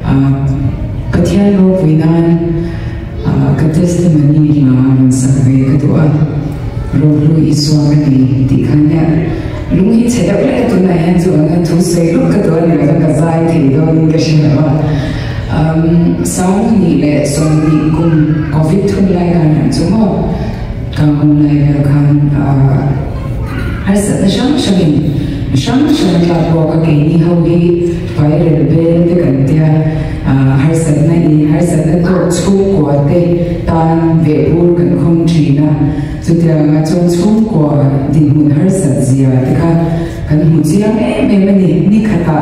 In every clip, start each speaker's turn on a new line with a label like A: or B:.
A: Pathian lo vinan ka testimony na sakve kadua ro iswamani dikhanya lungi chedap le tu na yan chu anga thu sei lu kadua ne ka zai thei do ni ka shinawa sound ni le song ni kum covid thun lai kan chu mo kan lai kan har sa na shang la bo ka ke ni ho hi viral bel de kan tia har sa na to chu ko te tan ve ur kan khom thina chu tia nga chu ko din mun har sa zia te ka kan hu chia me ni khata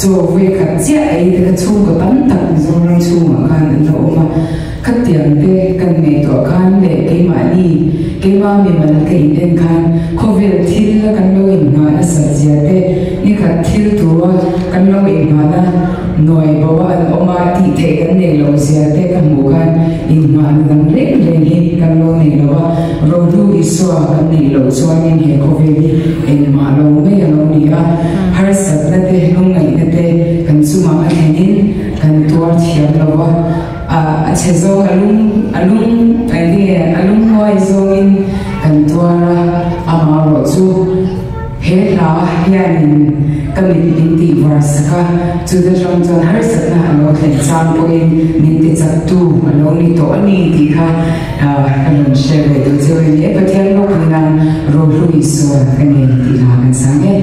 A: so ve khat chia ai te ka chu ko tan tak zo rang chu ma kan no ma khatiang te kan me to kan le ke ma mi man ke den kan covid thil la kan lo in ma na sa zia te ni khat thil tu kan lo in ma na noi bawa an oma ti the kan ne lo zia te kan mu kan in ma dang le hi kan lo ne lo ro du iswa kan ne lo chwa ni he covid in ma lo me lo ni a har sat na te lung ngai na te kan su ma anin kan tuar thiam lo wa a chezo alung hoi zongin kan tuara ama ro chu he la hianin kamin binti varsaka chu de jong jon har sat na alo thlen chang po in min te chak tu alo ni to ani ti kha kan share ve tu chu ni pathian lo kunan ro ru iso kan ni ti la kan sang e